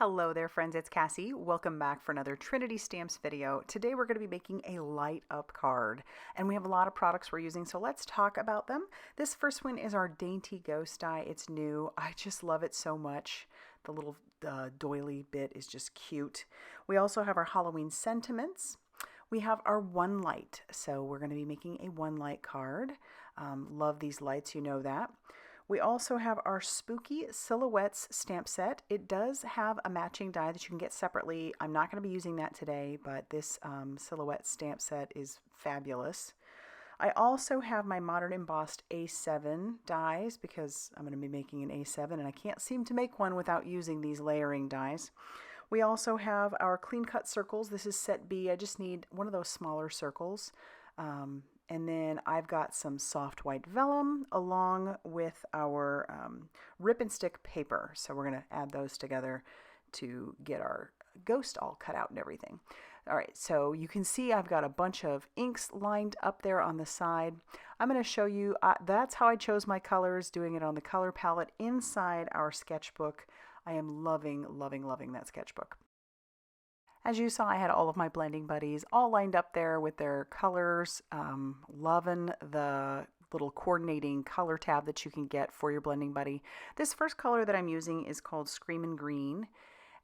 Hello there friends, it's Cassie. Welcome back for another Trinity Stamps video. Today we're going to be making a light up card and we have a lot of products we're using, so let's talk about them. This first one is our Dainty Ghost die. It's new. I just love it so much. The little doily bit is just cute. We also have our Halloween sentiments. We have our one light, so we're going to be making a one light card. Love these lights, you know that. We also have our Spooky Silhouettes stamp set. It does have a matching die that you can get separately. I'm not going to be using that today, but this silhouette stamp set is fabulous. I also have my Modern Embossed A7 dies because I'm going to be making an A7 and I can't seem to make one without using these layering dies. We also have our Clean Cut circles. This is set B. I just need one of those smaller circles. And then I've got some soft white vellum along with our rip and stick paper. So we're going to add those together to get our ghost all cut out and everything. All right, so you can see I've got a bunch of inks lined up there on the side. I'm going to show you, that's how I chose my colors, doing it on the color palette inside our sketchbook. I am loving, loving, loving that sketchbook. As you saw, I had all of my blending buddies all lined up there with their colors. Loving the little coordinating color tab that you can get for your blending buddy. This first color that I'm using is called Screamin' Green.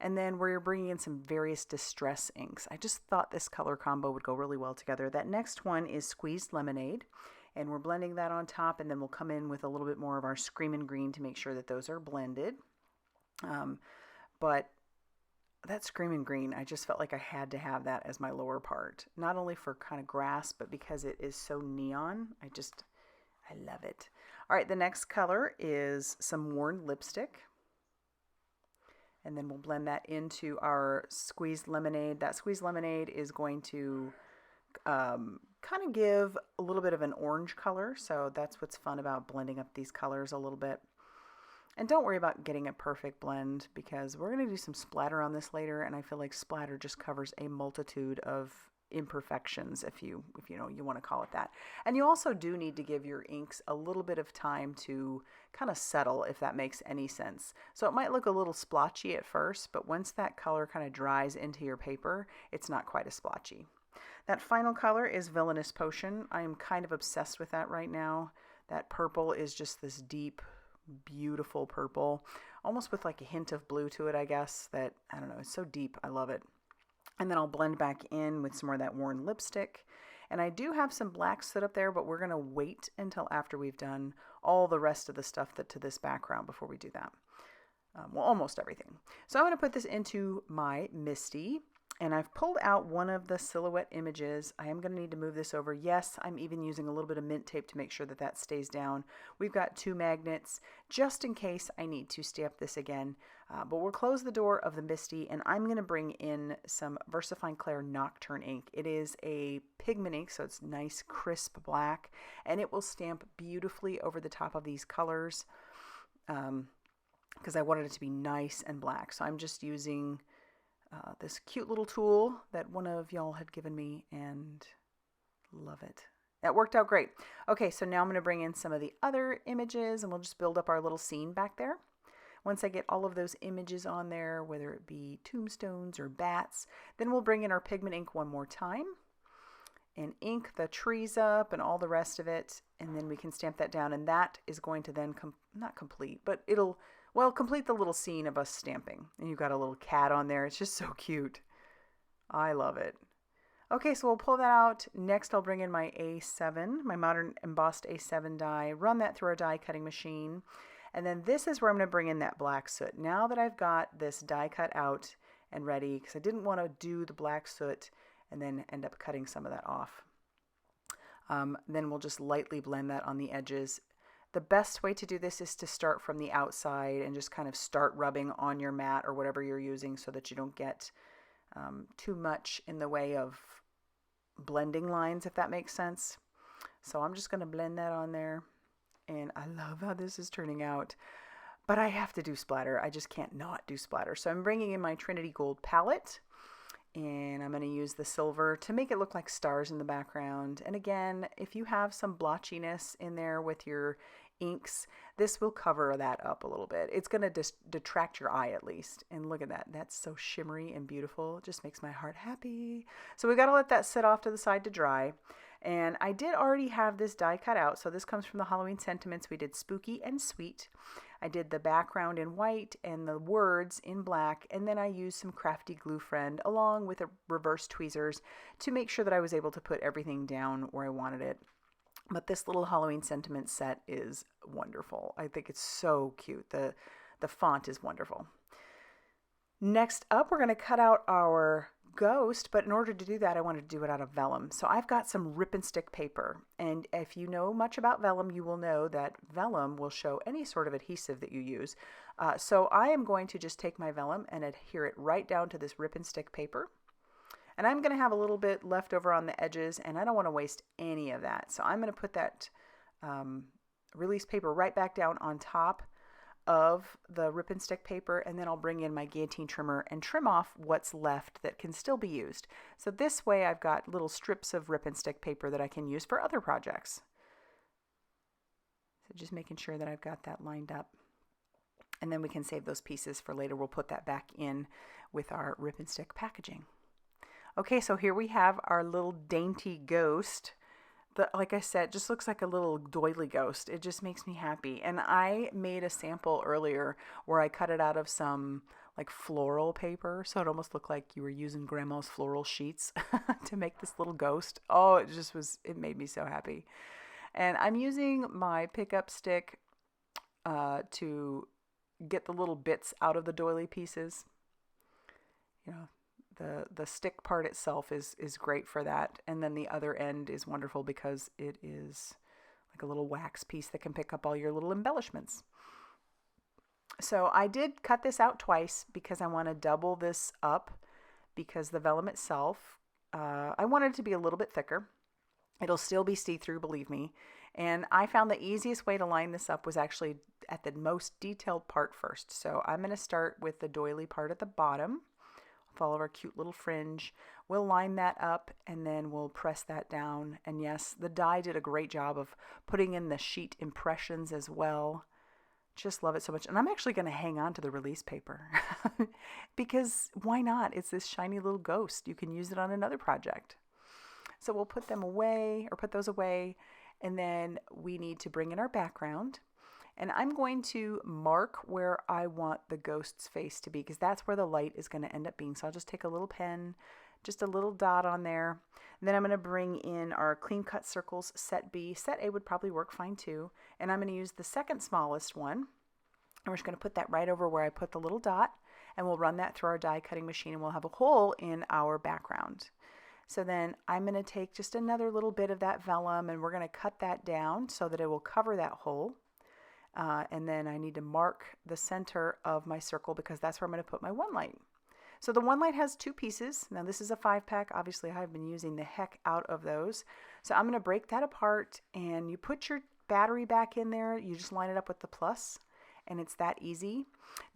And then we're bringing in some various distress inks. I just thought this color combo would go really well together. That next one is Squeezed Lemonade. And we're blending that on top, and then we'll come in with a little bit more of our Screamin' Green to make sure that those are blended. But that Screamin' Green, I just felt like I had to have that as my lower part. Not only for kind of grass, but because it is so neon. I love it. All right, the next color is some Worn Lipstick. And then we'll blend that into our Squeezed Lemonade. That Squeezed Lemonade is going to kind of give a little bit of an orange color. So that's what's fun about blending up these colors a little bit. And don't worry about getting a perfect blend because we're going to do some splatter on this later, and I feel like splatter just covers a multitude of imperfections, if you want to call it that. And you also do need to give your inks a little bit of time to kind of settle, if that makes any sense. So it might look a little splotchy at first, but once that color kind of dries into your paper, it's not quite as splotchy. That final color is Villainous Potion. I am kind of obsessed with that right now. That purple is just this deep, beautiful purple, almost with like a hint of blue to it, I guess. That, I don't know, it's so deep. I love it. And then I'll blend back in with some more of that Worn Lipstick. And I do have some black soot up there, but we're going to wait until after we've done all the rest of the stuff to this background before we do that. Well, almost everything. So I'm going to put this into my Misty. And I've pulled out one of the silhouette images. I am going to need to move this over. Yes, I'm even using a little bit of mint tape to make sure that that stays down. We've got 2 magnets just in case I need to stamp this again. But we'll close the door of the Misty, and I'm going to bring in some VersaFine Clair Nocturne ink. It is a pigment ink, so it's nice, crisp black, and it will stamp beautifully over the top of these colors because I wanted it to be nice and black. So I'm just using this cute little tool that one of y'all had given me, and love it. That worked out great. Okay, so now I'm going to bring in some of the other images and we'll just build up our little scene back there. Once I get all of those images on there, whether it be tombstones or bats, then we'll bring in our pigment ink one more time and ink the trees up and all the rest of it, and then we can stamp that down, and that is going to then not complete, but it'll complete the little scene of us stamping. And you've got a little cat on there. It's just so cute. I love it. Okay, so we'll pull that out. Next, I'll bring in my A7, my Modern Embossed A7 die, run that through our die cutting machine. And then this is where I'm going to bring in that black soot. Now that I've got this die cut out and ready, because I didn't want to do the black soot and then end up cutting some of that off. Then we'll just lightly blend that on the edges. The best way to do this is to start from the outside and just kind of start rubbing on your mat or whatever you're using so that you don't get too much in the way of blending lines, if that makes sense. So I'm just going to blend that on there, and I love how this is turning out. But I have to do splatter. I just can't not do splatter. So I'm bringing in my Trinity Gold palette, and I'm going to use the silver to make it look like stars in the background. And again, if you have some blotchiness in there with your inks, this will cover that up a little bit. It's going to detract your eye at least. And look at that. That's so shimmery and beautiful. It just makes my heart happy. So we got to let that sit off to the side to dry. And I did already have this die cut out. So this comes from the Halloween Sentiments. We did Spooky and Sweet. I did the background in white and the words in black. And then I used some crafty glue friend along with a reverse tweezers to make sure that I was able to put everything down where I wanted it. But this little Halloween Sentiment set is wonderful. I think it's so cute. The font is wonderful. Next up, we're going to cut out our ghost, but in order to do that, I wanted to do it out of vellum. So I've got some rip and stick paper. And if you know much about vellum, you will know that vellum will show any sort of adhesive that you use. So I am going to just take my vellum and adhere it right down to this rip and stick paper. And I'm going to have a little bit left over on the edges, and I don't want to waste any of that. So I'm going to put that release paper right back down on top of the rip and stick paper, and then I'll bring in my guillotine trimmer and trim off what's left that can still be used. So this way I've got little strips of rip and stick paper that I can use for other projects. So just making sure that I've got that lined up. And then we can save those pieces for later. We'll put that back in with our rip and stick packaging. Okay, so here we have our little dainty ghost. Like I said, just looks like a little doily ghost. It just makes me happy. And I made a sample earlier where I cut it out of some like floral paper. So it almost looked like you were using grandma's floral sheets to make this little ghost. Oh, it made me so happy. And I'm using my pickup stick to get the little bits out of the doily pieces. You know, the stick part itself is great for that. And then the other end is wonderful because it is like a little wax piece that can pick up all your little embellishments. So I did cut this out twice because I want to double this up because the vellum itself, I wanted it to be a little bit thicker. It'll still be see-through, believe me. And I found the easiest way to line this up was actually at the most detailed part first. So I'm going to start with the doily part at the bottom. Follow our cute little fringe. We'll line that up and then we'll press that down. And yes, the die did a great job of putting in the sheet impressions as well. Just love it so much. And I'm actually going to hang on to the release paper because why not? It's this shiny little ghost. You can use it on another project. So we'll put them away or put those away. And then we need to bring in our background. And I'm going to mark where I want the ghost's face to be because that's where the light is going to end up being. So I'll just take a little pen, just a little dot on there. And then I'm going to bring in our clean cut circles, set B. Set A would probably work fine too. And I'm going to use the second smallest one. And we're just going to put that right over where I put the little dot. And we'll run that through our die cutting machine and we'll have a hole in our background. So then I'm going to take just another little bit of that vellum and we're going to cut that down so that it will cover that hole. And then I need to mark the center of my circle because that's where I'm going to put my one light. So the one light has two pieces. Now this is a 5-pack. Obviously I've been using the heck out of those. So I'm going to break that apart and you put your battery back in there. You just line it up with the plus and it's that easy.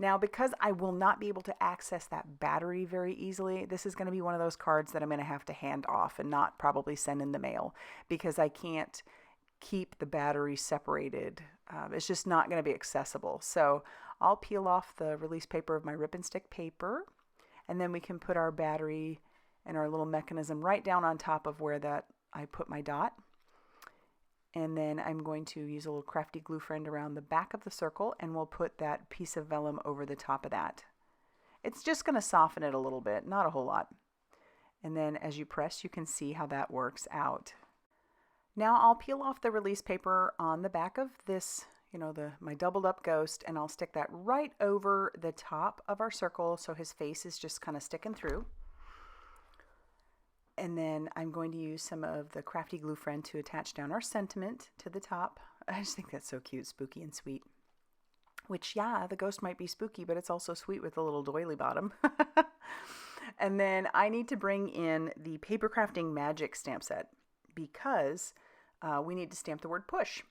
Now because I will not be able to access that battery very easily, this is going to be one of those cards that I'm going to have to hand off and not probably send in the mail because I can't keep the battery separated. It's just not going to be accessible. So I'll peel off the release paper of my rip and stick paper and then we can put our battery and our little mechanism right down on top of where that I put my dot. And then I'm going to use a little crafty glue friend around the back of the circle and we'll put that piece of vellum over the top of that. It's just going to soften it a little bit, not a whole lot. And then as you press, you can see how that works out. Now I'll peel off the release paper on the back of this, my doubled up ghost, and I'll stick that right over the top of our circle so his face is just kind of sticking through. And then I'm going to use some of the crafty glue friend to attach down our sentiment to the top. I just think that's so cute, spooky and sweet. Which, yeah, the ghost might be spooky, but it's also sweet with a little doily bottom. And then I need to bring in the Papercrafting Magic stamp set because we need to stamp the word push.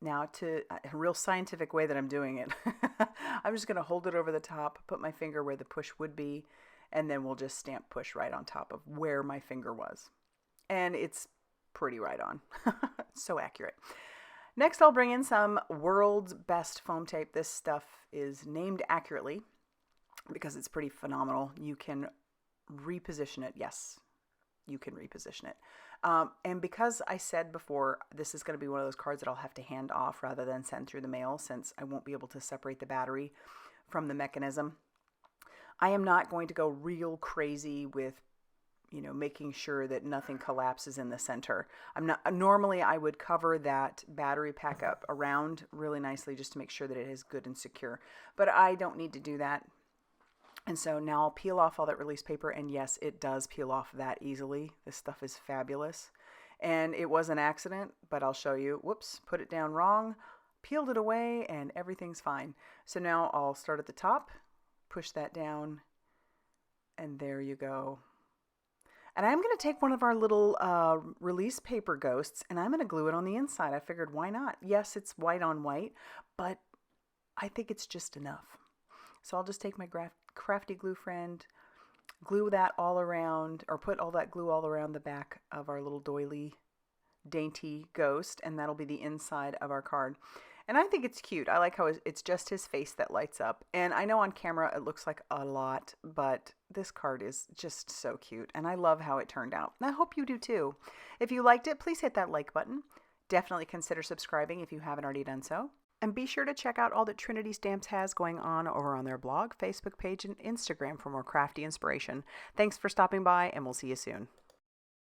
Now, to a real scientific way that I'm doing it, I'm just going to hold it over the top, put my finger where the push would be, and then we'll just stamp push right on top of where my finger was. And it's pretty right on. So accurate. Next, I'll bring in some World's Best foam tape. This stuff is named accurately because it's pretty phenomenal. You can reposition it. Yes, you can reposition it. And because I said before, this is going to be one of those cards that I'll have to hand off rather than send through the mail, since I won't be able to separate the battery from the mechanism. I am not going to go real crazy with, making sure that nothing collapses in the center. Normally I would cover that battery pack up around really nicely just to make sure that it is good and secure, but I don't need to do that. And so now I'll peel off all that release paper, and yes, it does peel off that easily. This stuff is fabulous. And it was an accident, but I'll show you. Whoops, put it down wrong, peeled it away, and everything's fine. So now I'll start at the top, push that down, and there you go. And I'm going to take one of our little release paper ghosts, and I'm going to glue it on the inside. I figured, why not? Yes, it's white on white, but I think it's just enough. So I'll just take my crafty glue friend, glue that all around, or put all that glue all around the back of our little doily Dainty ghost, and that'll be the inside of our card. And I think it's cute. I like how it's just his face that lights up. And I know on camera it looks like a lot, but this card is just so cute. And I love how it turned out. And I hope you do too. If you liked it, please hit that like button. Definitely consider subscribing if you haven't already done so. And be sure to check out all that Trinity Stamps has going on over on their blog, Facebook page, and Instagram for more crafty inspiration. Thanks for stopping by, and we'll see you soon.